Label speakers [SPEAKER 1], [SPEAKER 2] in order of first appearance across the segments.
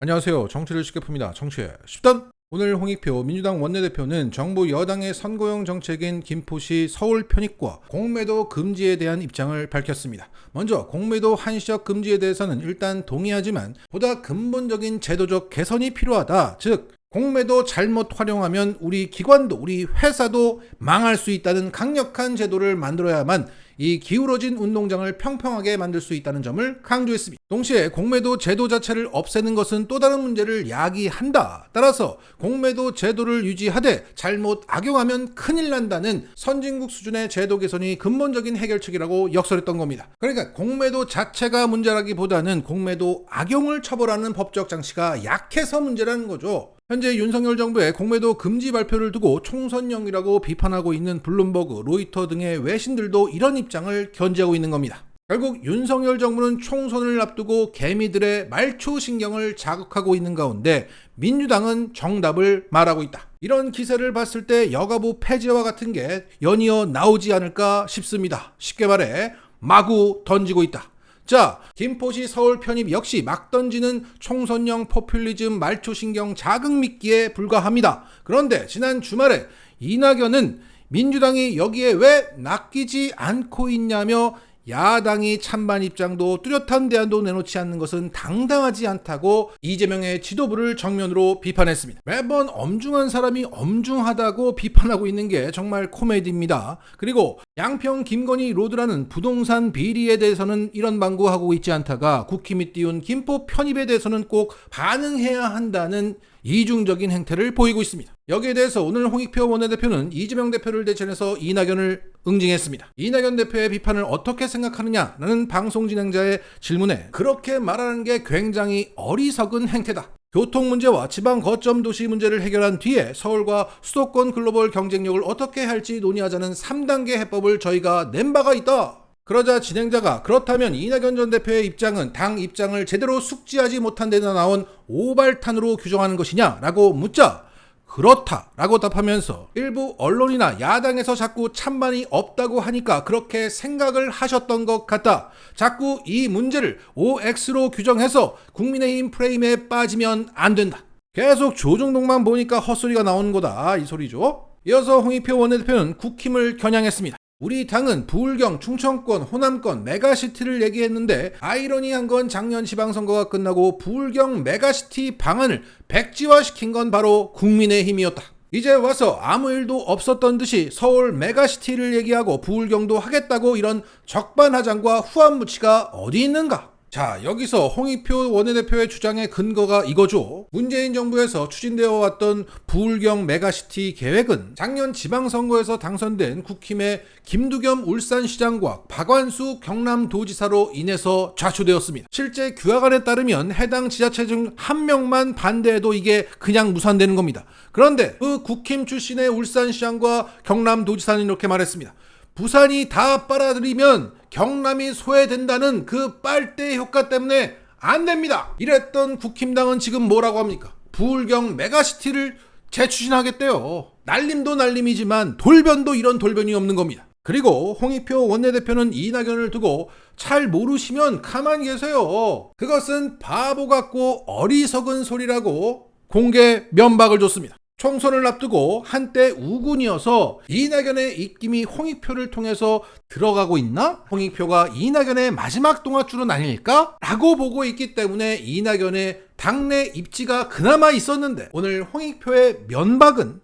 [SPEAKER 1] 안녕하세요. 정치를 쉽게 풉니다. 정치의 쉽단. 오늘 홍익표 민주당 원내대표는 정부 여당의 선거용 정책인 김포시 서울 편입과 공매도 금지에 대한 입장을 밝혔습니다. 먼저 공매도 한시적 금지에 대해서는 일단 동의하지만 보다 근본적인 제도적 개선이 필요하다. 즉 공매도 잘못 활용하면 우리 기관도 우리 회사도 망할 수 있다는 강력한 제도를 만들어야만 이 기울어진 운동장을 평평하게 만들 수 있다는 점을 강조했습니다. 동시에 공매도 제도 자체를 없애는 것은 또 다른 문제를 야기한다. 따라서 공매도 제도를 유지하되 잘못 악용하면 큰일 난다는 선진국 수준의 제도 개선이 근본적인 해결책이라고 역설했던 겁니다. 그러니까 공매도 자체가 문제라기보다는 공매도 악용을 처벌하는 법적 장치가 약해서 문제라는 거죠. 현재 윤석열 정부의 공매도 금지 발표를 두고 총선용이라고 비판하고 있는 블룸버그, 로이터 등의 외신들도 이런 입장을 견지하고 있는 겁니다. 결국 윤석열 정부는 총선을 앞두고 개미들의 말초신경을 자극하고 있는 가운데 민주당은 정답을 말하고 있다. 이런 기세를 봤을 때 여가부 폐지와 같은 게 연이어 나오지 않을까 싶습니다. 쉽게 말해 마구 던지고 있다. 자, 김포시 서울 편입 역시 막 던지는 총선용 포퓰리즘 말초신경 자극 미끼에 불과합니다. 그런데 지난 주말에 이낙연은 민주당이 여기에 왜 낚이지 않고 있냐며 야당이 찬반 입장도 뚜렷한 대안도 내놓지 않는 것은 당당하지 않다고 이재명의 지도부를 정면으로 비판했습니다. 매번 엄중한 사람이 엄중하다고 비판하고 있는 게 정말 코미디입니다. 그리고 양평 김건희 로드라는 부동산 비리에 대해서는 이런 방구하고 있지 않다가 국힘이 띄운 김포 편입에 대해서는 꼭 반응해야 한다는 이중적인 행태를 보이고 있습니다. 여기에 대해서 오늘 홍익표 원내대표는 이재명 대표를 대신해서 이낙연을 응징했습니다. 이낙연 대표의 비판을 어떻게 생각하느냐라는 방송 진행자의 질문에 그렇게 말하는 게 굉장히 어리석은 행태다. 교통 문제와 지방 거점 도시 문제를 해결한 뒤에 서울과 수도권 글로벌 경쟁력을 어떻게 할지 논의하자는 3단계 해법을 저희가 낸 바가 있다. 그러자 진행자가 그렇다면 이낙연 전 대표의 입장은 당 입장을 제대로 숙지하지 못한 데다 나온 오발탄으로 규정하는 것이냐 라고 묻자 그렇다 라고 답하면서 일부 언론이나 야당에서 자꾸 찬반이 없다고 하니까 그렇게 생각을 하셨던 것 같다. 자꾸 이 문제를 OX로 규정해서 국민의힘 프레임에 빠지면 안 된다. 계속 조중동만 보니까 헛소리가 나오는 거다 이 소리죠. 이어서 홍익표 원내대표는 국힘을 겨냥했습니다. 우리 당은 부울경, 충청권, 호남권, 메가시티를 얘기했는데 아이러니한 건 작년 지방선거가 끝나고 부울경 메가시티 방안을 백지화시킨 건 바로 국민의힘이었다. 이제 와서 아무 일도 없었던 듯이 서울 메가시티를 얘기하고 부울경도 하겠다고 이런 적반하장과 후안무치가 어디 있는가? 자, 여기서 홍익표 원내대표의 주장의 근거가 이거죠. 문재인 정부에서 추진되어 왔던 부울경 메가시티 계획은 작년 지방선거에서 당선된 국힘의 김두겸 울산시장과 박완수 경남도지사로 인해서 좌초되었습니다. 실제 규약안에 따르면 해당 지자체 중 한 명만 반대해도 이게 그냥 무산되는 겁니다. 그런데 그 국힘 출신의 울산시장과 경남도지사는 이렇게 말했습니다. 부산이 다 빨아들이면 경남이 소외된다는 그 빨대 효과 때문에 안 됩니다. 이랬던 국힘당은 지금 뭐라고 합니까? 부울경 메가시티를 재추진하겠대요. 날림도 날림이지만 돌변도 이런 돌변이 없는 겁니다. 그리고 홍익표 원내대표는 이낙연을 두고 잘 모르시면 가만히 계세요. 그것은 바보 같고 어리석은 소리라고 공개 면박을 줬습니다. 총선을 앞두고 한때 우군이어서 이낙연의 입김이 홍익표를 통해서 들어가고 있나? 홍익표가 이낙연의 마지막 동아줄은 아닐까? 라고 보고 있기 때문에 이낙연의 당내 입지가 그나마 있었는데 오늘 홍익표의 면박은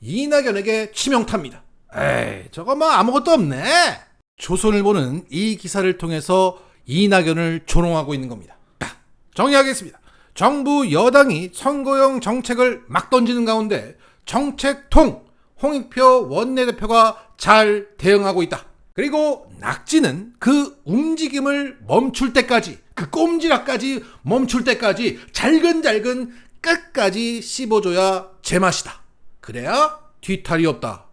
[SPEAKER 1] 이낙연에게 치명타입니다. 에이, 저거 뭐 아무것도 없네. 조선일보는 이 기사를 통해서 이낙연을 조롱하고 있는 겁니다. 자, 정리하겠습니다. 정부 여당이 선거용 정책을 막 던지는 가운데 정책통 홍익표 원내대표가 잘 대응하고 있다. 그리고 낙지는 그 움직임을 멈출 때까지, 그 꼼지락까지 멈출 때까지 잘근잘근 끝까지 씹어줘야 제맛이다. 그래야 뒤탈이 없다.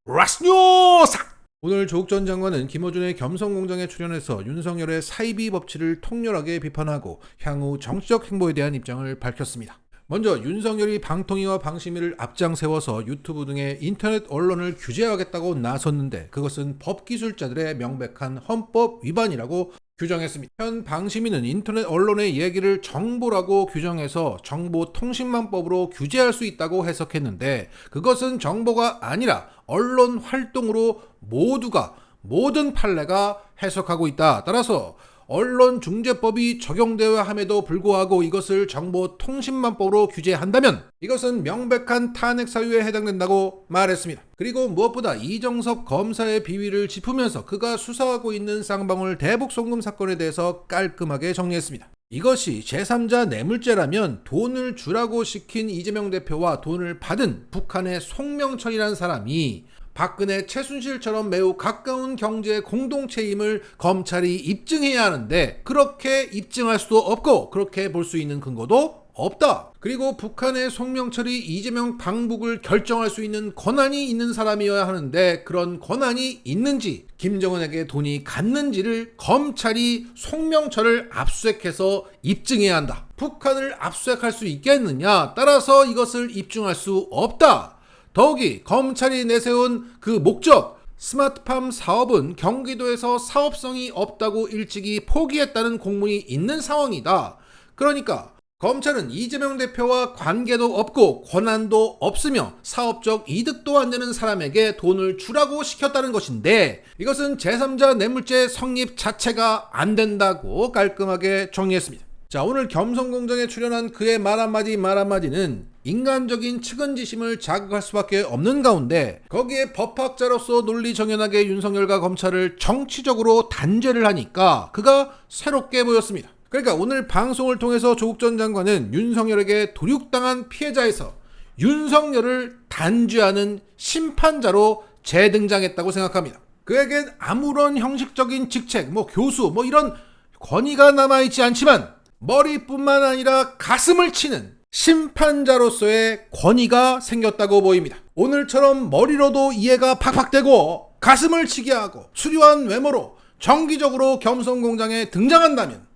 [SPEAKER 1] 라스뉴스! 오늘 조국 전 장관은 김어준의 겸성공장에 출연해서 윤석열의 사이비 법치를 통렬하게 비판하고 향후 정치적 행보에 대한 입장을 밝혔습니다. 먼저 윤석열이 방통위와 방심위를 앞장세워서 유튜브 등의 인터넷 언론을 규제하겠다고 나섰는데 그것은 법기술자들의 명백한 헌법 위반이라고 규정했습니다. 현 방심위는 인터넷 언론의 얘기를 정보라고 규정해서 정보통신망법으로 규제할 수 있다고 해석했는데, 그것은 정보가 아니라 언론 활동으로 모든 판례가 해석하고 있다. 따라서 언론중재법이 적용되어야 함에도 불구하고 이것을 정보통신망법으로 규제한다면 이것은 명백한 탄핵 사유에 해당된다고 말했습니다. 그리고 무엇보다 이정섭 검사의 비위를 짚으면서 그가 수사하고 있는 쌍방울 대북 송금 사건에 대해서 깔끔하게 정리했습니다. 이것이 제3자 뇌물죄라면 돈을 주라고 시킨 이재명 대표와 돈을 받은 북한의 송명철이라는 사람이 박근혜, 최순실처럼 매우 가까운 경제 공동체임을 검찰이 입증해야 하는데, 그렇게 입증할 수도 없고 그렇게 볼 수 있는 근거도 없다. 그리고 북한의 송명철이 이재명 방북을 결정할 수 있는 권한이 있는 사람이어야 하는데, 그런 권한이 있는지, 김정은에게 돈이 갔는지를 검찰이 송명철을 압수수색해서 입증해야 한다. 북한을 압수수색할 수 있겠느냐? 따라서 이것을 입증할 수 없다. 더욱이 검찰이 내세운 그 목적, 스마트팜 사업은 경기도에서 사업성이 없다고 일찍이 포기했다는 공문이 있는 상황이다. 그러니까 검찰은 이재명 대표와 관계도 없고 권한도 없으며 사업적 이득도 안 되는 사람에게 돈을 주라고 시켰다는 것인데, 이것은 제3자 뇌물죄 성립 자체가 안 된다고 깔끔하게 정리했습니다. 자, 오늘 겸성공장에 출연한 그의 말 한마디는 인간적인 측은지심을 자극할 수밖에 없는 가운데, 거기에 법학자로서 논리정연하게 윤석열과 검찰을 정치적으로 단죄를 하니까 그가 새롭게 보였습니다. 그러니까 오늘 방송을 통해서 조국 전 장관은 윤석열에게 도륙당한 피해자에서 윤석열을 단죄하는 심판자로 재등장했다고 생각합니다. 그에겐 아무런 형식적인 직책, 교수, 이런 권위가 남아있지 않지만 머리뿐만 아니라 가슴을 치는 심판자로서의 권위가 생겼다고 보입니다. 오늘처럼 머리로도 이해가 팍팍 되고 가슴을 치게 하고 수려한 외모로 정기적으로 겸성공장에 등장한다면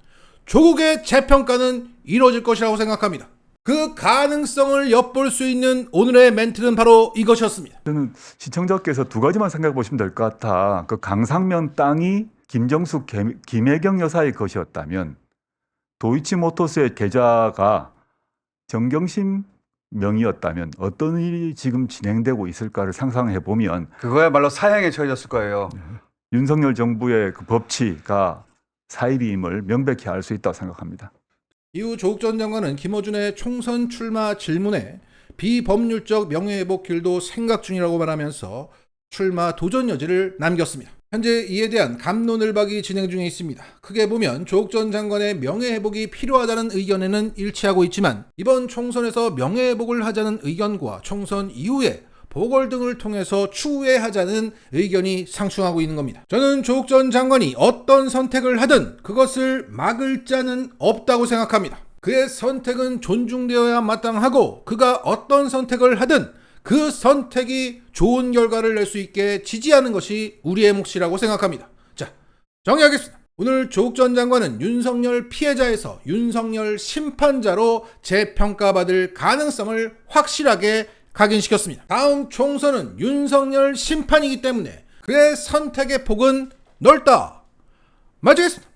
[SPEAKER 1] 조국의 재평가는 이루어질 것이라고 생각합니다. 그 가능성을 엿볼 수 있는 오늘의 멘트는 바로 이것이었습니다.
[SPEAKER 2] 저는 시청자께서 두 가지만 생각해 보시면 될 것 같아. 그 강상면 땅이 김정숙, 김혜경 여사의 것이었다면 도이치모터스의 계좌가 정경심 명의였다면 어떤 일이 지금 진행되고 있을까를 상상해 보면
[SPEAKER 3] 그거야말로 사형에 처해졌을 거예요.
[SPEAKER 2] 윤석열 정부의 그 법치가 사입임을 명백히 알 수 있다고 생각합니다.
[SPEAKER 1] 이후 조국 전 장관은 김어준의 총선 출마 질문에 비법률적 명예회복 길도 생각 중이라고 말하면서 출마 도전 여지를 남겼습니다. 현재 이에 대한 갑론을박이 진행 중에 있습니다. 크게 보면 조국 전 장관의 명예회복이 필요하다는 의견에는 일치하고 있지만, 이번 총선에서 명예회복을 하자는 의견과 총선 이후에 보궐 등을 통해서 추후에 하자는 의견이 상충하고 있는 겁니다. 저는 조국 전 장관이 어떤 선택을 하든 그것을 막을 자는 없다고 생각합니다. 그의 선택은 존중되어야 마땅하고, 그가 어떤 선택을 하든 그 선택이 좋은 결과를 낼 수 있게 지지하는 것이 우리의 몫이라고 생각합니다. 자, 정리하겠습니다. 오늘 조국 전 장관은 윤석열 피해자에서 윤석열 심판자로 재평가받을 가능성을 확실하게 각인시켰습니다. 다음 총선은 윤석열 심판이기 때문에 그의 선택의 폭은 넓다. 마치겠습니다.